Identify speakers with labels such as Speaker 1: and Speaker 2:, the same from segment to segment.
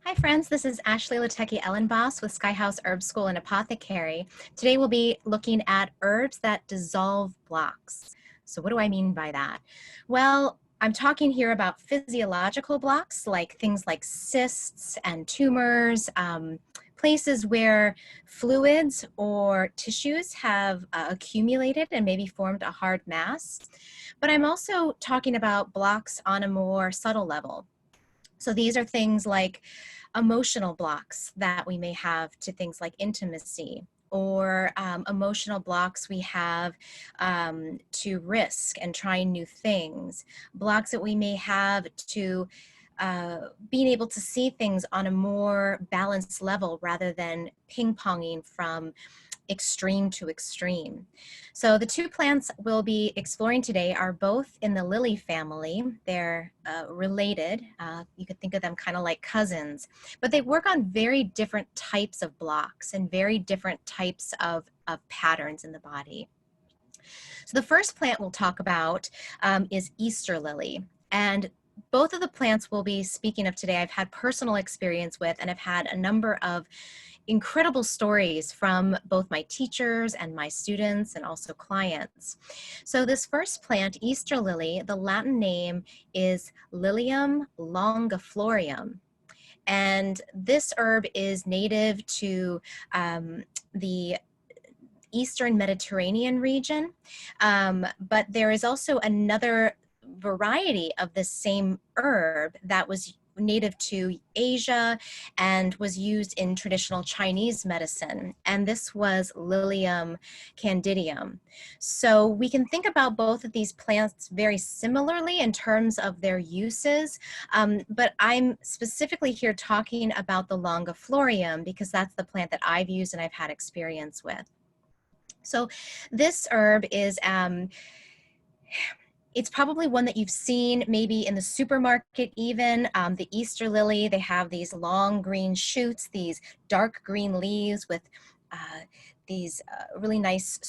Speaker 1: Hi friends, this is Ashley Latecki Ellenboss with Skyhouse Herb School and Apothecary. Today we'll be looking at herbs that dissolve blocks. So what do I mean by that? Well, I'm talking here about physiological blocks, like things like cysts and tumors, places where fluids or tissues have accumulated and maybe formed a hard mass. But I'm also talking about blocks on a more subtle level. So these are things like emotional blocks that we may have to things like intimacy, or emotional blocks we have to risk and trying new things, blocks that we may have to being able to see things on a more balanced level rather than ping-ponging from extreme to extreme. So the two plants we'll be exploring today are both in the lily family. They're related. You could think of them kind of like cousins, but they work on very different types of blocks and very different types of patterns in the body. So the first plant we'll talk about is Easter lily. And both of the plants we'll be speaking of today, I've had personal experience with, and I've had a number of incredible stories from both my teachers and my students and also clients. So this first plant, Easter lily, the Latin name is Lilium longiflorium. And this herb is native to the Eastern Mediterranean region, but there is also another variety of the same herb that was native to Asia and was used in traditional Chinese medicine, and this was Lilium candidum. So we can think about both of these plants very similarly in terms of their uses, but I'm specifically here talking about the longiflorium because that's the plant that I've used and I've had experience with. So this herb is, it's probably one that you've seen maybe in the supermarket even. The Easter lily, they have these long green shoots, these dark green leaves with these really nice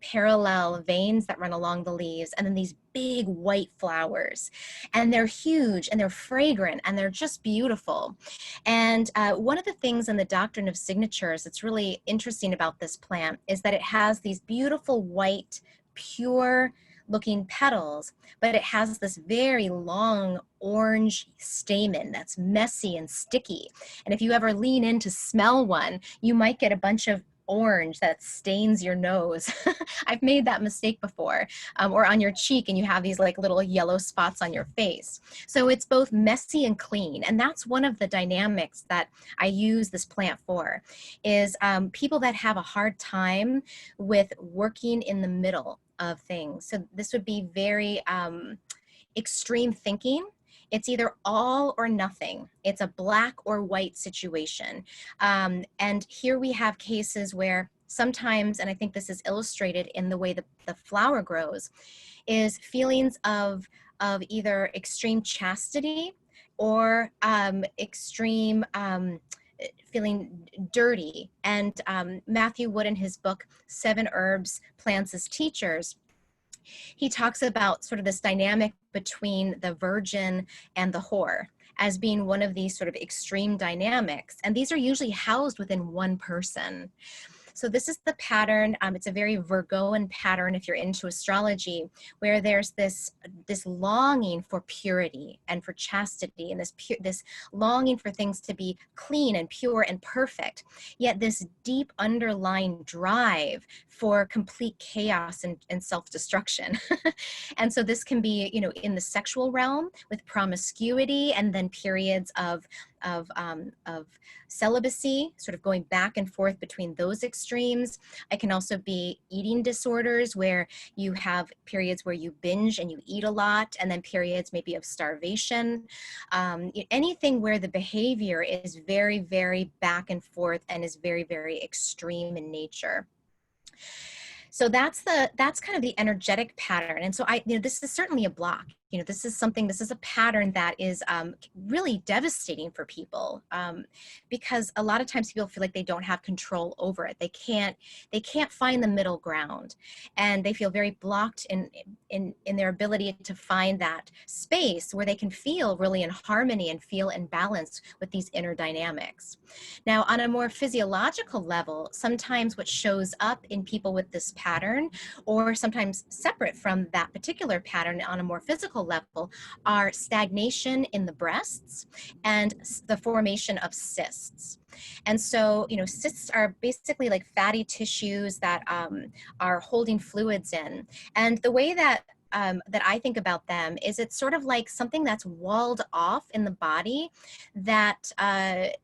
Speaker 1: parallel veins that run along the leaves, and then these big white flowers. And they're huge and they're fragrant and they're just beautiful. And one of the things in the doctrine of signatures that's really interesting about this plant is that it has these beautiful white, pure looking petals, but it has this very long orange stamen that's messy and sticky. And if you ever lean in to smell one, you might get a bunch of orange that stains your nose. I've made that mistake before, or on your cheek, and you have these like little yellow spots on your face. So it's both messy and clean, and that's one of the dynamics that I use this plant for, is people that have a hard time with working in the middle of things. So this would be very extreme thinking. It's either all or nothing. It's a black or white situation. And here we have cases where sometimes, and I think this is illustrated in the way that the flower grows, is feelings of either extreme chastity or extreme feeling dirty. And Matthew Wood, in his book, 7 Herbs, Plants as Teachers, he talks about sort of this dynamic between the virgin and the whore as being one of these sort of extreme dynamics. And these are usually housed within one person. So this is the pattern. It's a very Virgoan pattern if you're into astrology, where there's this longing for purity and for chastity, and this longing for things to be clean and pure and perfect, yet this deep underlying drive for complete chaos and self-destruction. And so this can be, you know, in the sexual realm with promiscuity, and then periods of celibacy, sort of going back and forth between those extremes. It can also be eating disorders, where you have periods where you binge and you eat a lot, and then periods maybe of starvation. Anything where the behavior is very, very back and forth and is very, very extreme in nature. So that's kind of the energetic pattern. And so this is certainly a block. this is a pattern that is really devastating for people, because a lot of times people feel like they don't have control over it. They can't find the middle ground, and they feel very blocked in their ability to find that space where they can feel really in harmony and feel in balance with these inner dynamics. Now, on a more physiological level, sometimes what shows up in people with this pattern, or sometimes separate from that particular pattern on a more physical level, are stagnation in the breasts and the formation of cysts. And so, cysts are basically like fatty tissues that are holding fluids in. And the way that I think about them is it's sort of like something that's walled off in the body that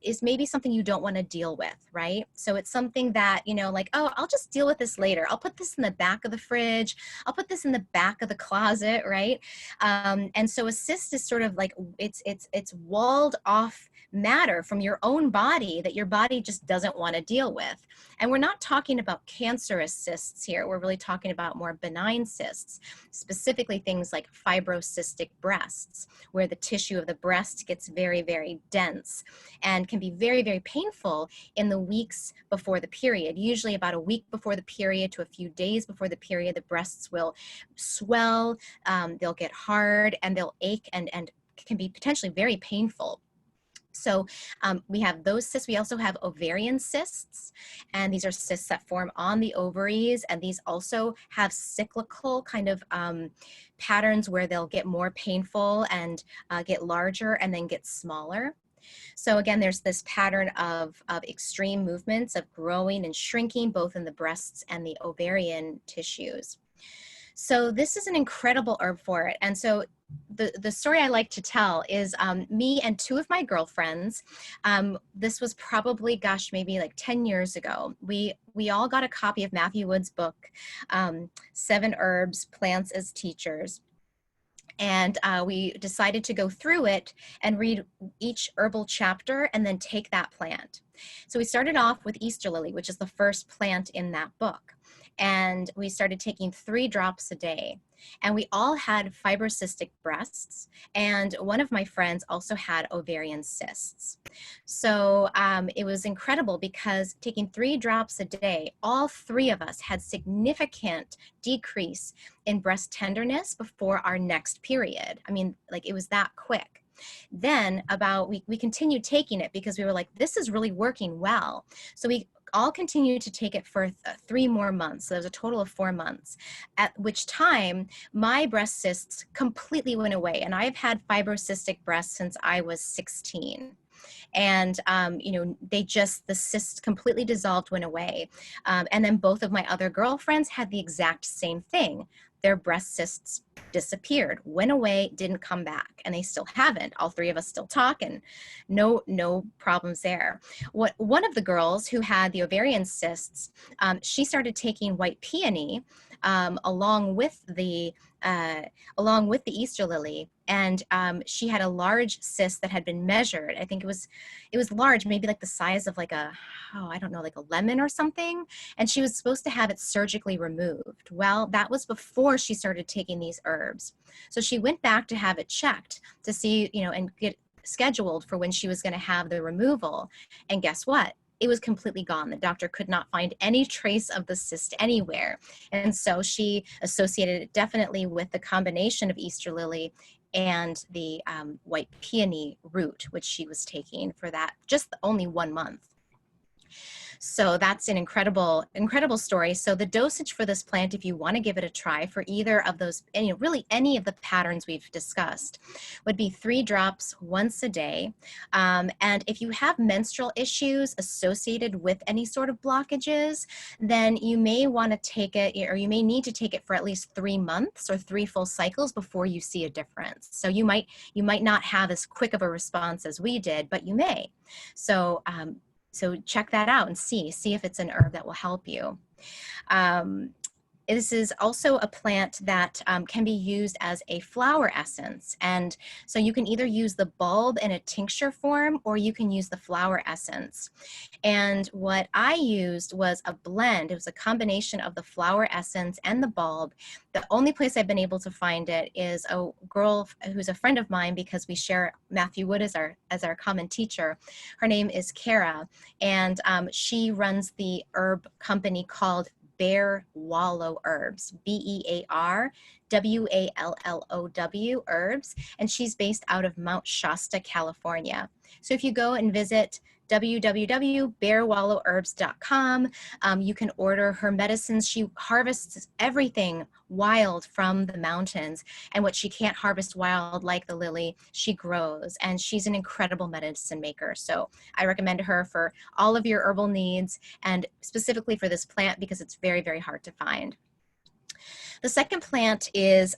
Speaker 1: is maybe something you don't want to deal with, right? So it's something that, like, oh, I'll just deal with this later. I'll put this in the back of the fridge. I'll put this in the back of the closet, right? And so a cyst is sort of like it's walled off matter from your own body that your body just doesn't want to deal with. And we're not talking about cancerous cysts here. We're really talking about more benign cysts, specifically things like fibrocystic breasts, where the tissue of the breast gets very, very dense and can be very, very painful in the weeks before the period. Usually about a week before the period to a few days before the period, the breasts will swell, they'll get hard, and they'll ache and can be potentially very painful. So we have those cysts. We also have ovarian cysts, and these are cysts that form on the ovaries, and these also have cyclical kind of patterns where they'll get more painful and get larger and then get smaller. So again, there's this pattern of extreme movements of growing and shrinking, both in the breasts and the ovarian tissues. So this is an incredible herb for it. And so the story I like to tell is me and two of my girlfriends. This was probably, gosh, maybe like 10 years ago. We all got a copy of Matthew Wood's book, 7 Herbs, Plants as Teachers. And we decided to go through it and read each herbal chapter and then take that plant. So we started off with Easter lily, which is the first plant in that book. And we started taking 3 drops a day. And we all had fibrocystic breasts. And one of my friends also had ovarian cysts. So it was incredible because taking 3 drops a day, all 3 of us had significant decrease in breast tenderness before our next period. I mean, like, it was that quick. Then we continued taking it because we were like, this is really working well. So we all continued to take it for 3 more months. So there was a total of 4 months, at which time my breast cysts completely went away. And I've had fibrocystic breasts since I was 16. And, the cysts completely dissolved, went away. And then both of my other girlfriends had the exact same thing. Their breast cysts disappeared, went away, didn't come back, and they still haven't. All 3 of us still talk, and no problems there. One of the girls who had the ovarian cysts, she started taking white peony along with the Easter lily, and she had a large cyst that had been measured. I think it was large, maybe like the size of like like a lemon or something. And she was supposed to have it surgically removed. Well, that was before she started taking these herbs. So she went back to have it checked to see, and get scheduled for when she was going to have the removal. And guess what? It was completely gone. The doctor could not find any trace of the cyst anywhere. And so she associated it definitely with the combination of Easter lily and the white peony root, which she was taking for that just only 1 month. So that's an incredible story. So the dosage for this plant, if you want to give it a try for either of those, really any of the patterns we've discussed, would be 3 drops once a day. And if you have menstrual issues associated with any sort of blockages, then you may want to take it, or you may need to take it for at least 3 months or 3 full cycles before you see a difference. So you might not have as quick of a response as we did, but you may. So check that out and see if it's an herb that will help you. This is also a plant that can be used as a flower essence. And so you can either use the bulb in a tincture form, or you can use the flower essence. And what I used was a blend. It was a combination of the flower essence and the bulb. The only place I've been able to find it is a girl who's a friend of mine, because we share Matthew Wood as our common teacher. Her name is Kara, and she runs the herb company called Bear Wallow Herbs, BEARWALLOW Herbs, and she's based out of Mount Shasta, California. So if you go and visit www.bearwallowherbs.com. You can order her medicines. She harvests everything wild from the mountains, and what she can't harvest wild, like the lily, she grows, and she's an incredible medicine maker. So I recommend her for all of your herbal needs, and specifically for this plant because it's very, very hard to find. The second plant is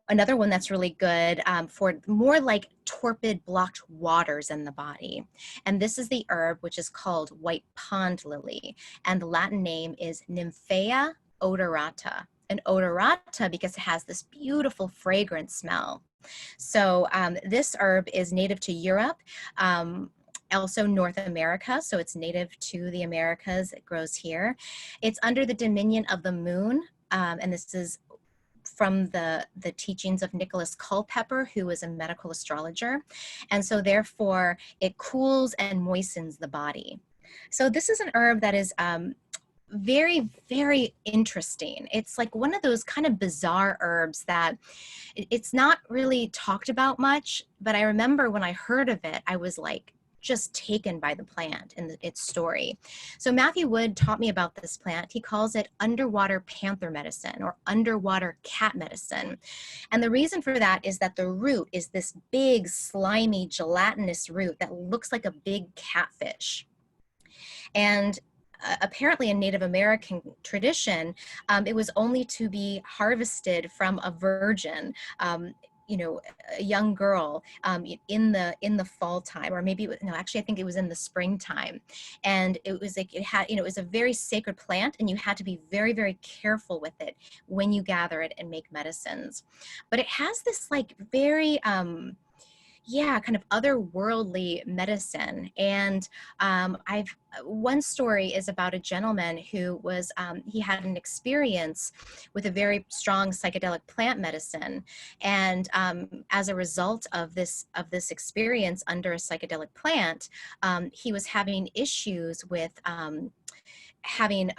Speaker 1: another one that's really good for more like torpid, blocked waters in the body. And this is the herb which is called white pond lily. And the Latin name is Nymphaea odorata. And odorata because it has this beautiful fragrant smell. So this herb is native to Europe. Also North America, so it's native to the Americas. It grows here. It's under the dominion of the moon, and this is from the teachings of Nicholas Culpeper, who was a medical astrologer. And so therefore it cools and moistens the body. So this is an herb that is very, very interesting. It's like one of those kind of bizarre herbs that it's not really talked about much, but I remember when I heard of it, I was like, just taken by the plant and its story. So Matthew Wood taught me about this plant. He calls it underwater panther medicine or underwater cat medicine. And the reason for that is that the root is this big, slimy, gelatinous root that looks like a big catfish. And apparently in Native American tradition, it was only to be harvested from a virgin, a young girl in the fall time, or maybe no, actually I think it was in the springtime, and it was like it was a very sacred plant, and you had to be very, very careful with it when you gather it and make medicines. But it has this like very kind of otherworldly medicine. And one story is about a gentleman who was, he had an experience with a very strong psychedelic plant medicine. And as a result of this experience under a psychedelic plant, he was having issues with having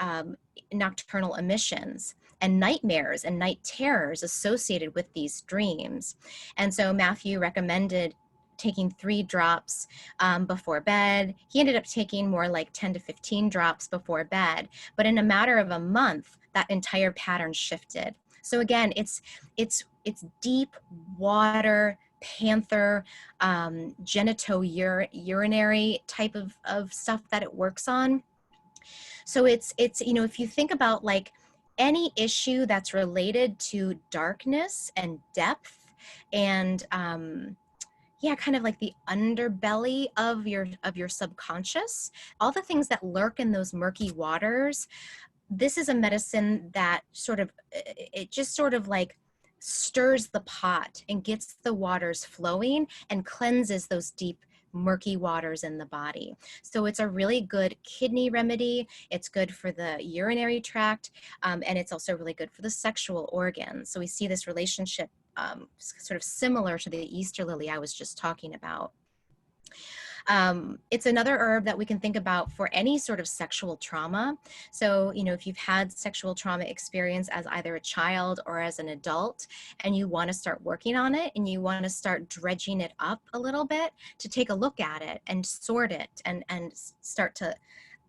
Speaker 1: nocturnal emissions and nightmares and night terrors associated with these dreams. And so Matthew recommended taking 3 drops before bed. He ended up taking more like 10 to 15 drops before bed. But in a matter of a month, that entire pattern shifted. So again, it's deep water, panther, genitourinary type of stuff that it works on. So it's if you think about like any issue that's related to darkness and depth and kind of like the underbelly of your subconscious, all the things that lurk in those murky waters, this is a medicine that it just sort of like stirs the pot and gets the waters flowing and cleanses those deep murky waters in the body. So it's a really good kidney remedy. It's good for the urinary tract, and it's also really good for the sexual organs. So we see this relationship sort of similar to the Easter lily I was just talking about. It's another herb that we can think about for any sort of sexual trauma. So, if you've had sexual trauma experience as either a child or as an adult, and you want to start working on it and you want to start dredging it up a little bit, to take a look at it and sort it and start to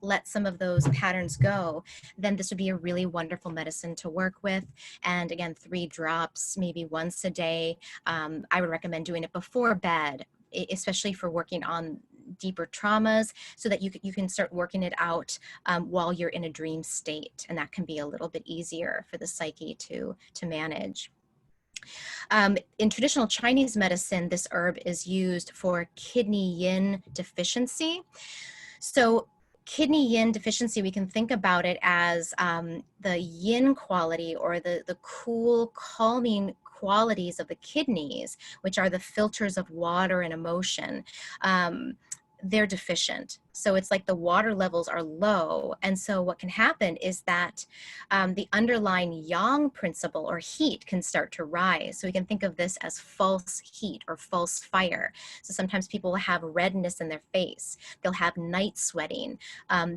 Speaker 1: let some of those patterns go, then this would be a really wonderful medicine to work with. And again, 3 drops, maybe once a day. I would recommend doing it before bed, especially for working on deeper traumas, so that you can start working it out while you're in a dream state, and that can be a little bit easier for the psyche to manage. In traditional Chinese medicine, this herb is used for kidney yin deficiency. So kidney yin deficiency, we can think about it as the yin quality, or the cool, calming qualities of the kidneys, which are the filters of water and emotion. They're deficient. So it's like the water levels are low. And so what can happen is that the underlying yang principle, or heat, can start to rise. So we can think of this as false heat or false fire. So sometimes people will have redness in their face. They'll have night sweating.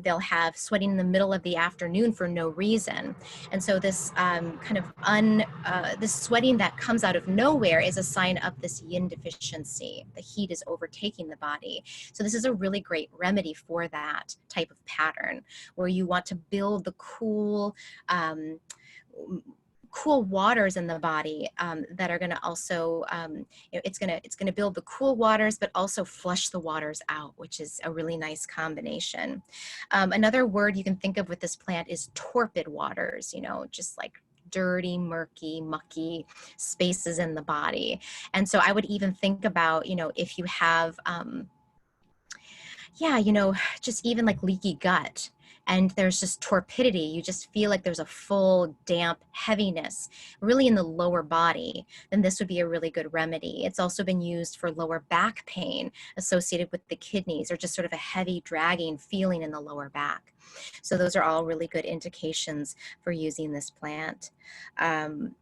Speaker 1: They'll have sweating in the middle of the afternoon for no reason. And so this this sweating that comes out of nowhere is a sign of this yin deficiency. The heat is overtaking the body. So this is a really great remedy for that type of pattern, where you want to build the cool waters in the body that are going to also, it's going to build the cool waters, but also flush the waters out, which is a really nice combination. Another word you can think of with this plant is torpid waters, just like dirty, murky, mucky spaces in the body. And so I would even think about, if you have, just even like leaky gut, and there's just torpidity, you just feel like there's a full, damp heaviness really in the lower body, then this would be a really good remedy. It's also been used for lower back pain associated with the kidneys, or just sort of a heavy, dragging feeling in the lower back. So those are all really good indications for using this plant.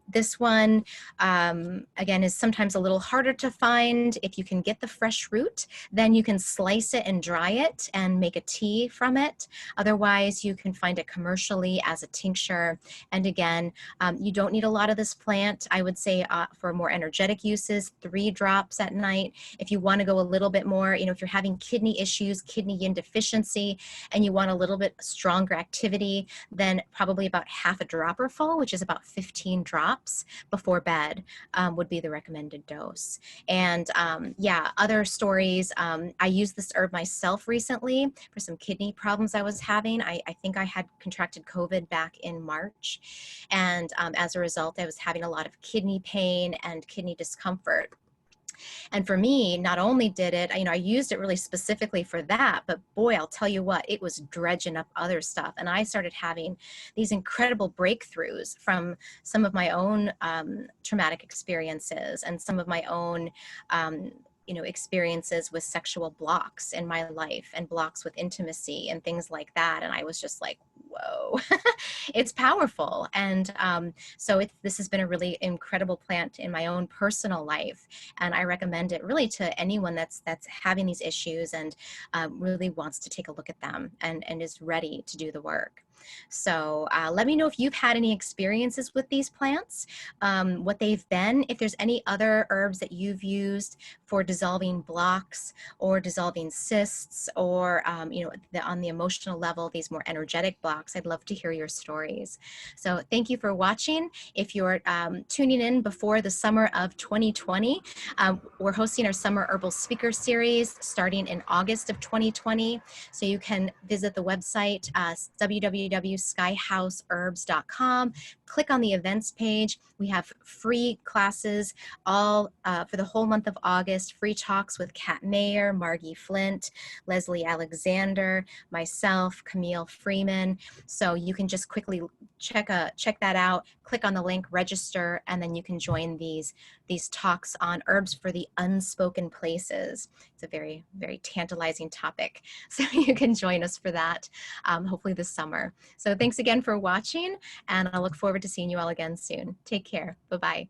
Speaker 1: This one, again, is sometimes a little harder to find. If you can get the fresh root, then you can slice it and dry it and make a tea from it. Otherwise, you can find it commercially as a tincture. And again, you don't need a lot of this plant. I would say for more energetic uses, 3 drops at night. If you want to go a little bit more, if you're having kidney issues, kidney yin deficiency, and you want a little bit stronger activity, then probably about half a dropper full, which is about 15 drops before bed, would be the recommended dose. And other stories, I used this herb myself recently for some kidney problems I was having. I think I had contracted COVID back in March. And as a result, I was having a lot of kidney pain and kidney discomfort. And for me, not only did it, I used it really specifically for that, but boy, I'll tell you what, it was dredging up other stuff. And I started having these incredible breakthroughs from some of my own traumatic experiences, and some of my own experiences with sexual blocks in my life, and blocks with intimacy and things like that. And I was just like, whoa, it's powerful. And so this has been a really incredible plant in my own personal life. And I recommend it really to anyone that's having these issues and really wants to take a look at them and is ready to do the work. So let me know if you've had any experiences with these plants, what they've been, if there's any other herbs that you've used for dissolving blocks or dissolving cysts, or on the emotional level, these more energetic blocks. I'd love to hear your stories. So thank you for watching. If you're tuning in before the summer of 2020, we're hosting our Summer Herbal Speaker Series starting in August of 2020. So you can visit the website, www.skyhouseherbs.com. Click on the events page. We have free classes all for the whole month of August, free talks with Kat Mayer, Margie Flint, Leslie Alexander, myself, Camille Freeman. So you can just quickly check that out, click on the link, register, and then you can join these talks on herbs for the unspoken places. It's a very, very tantalizing topic. So you can join us for that, hopefully this summer. So thanks again for watching, and I look forward to seeing you all again soon. Take care. Bye-bye.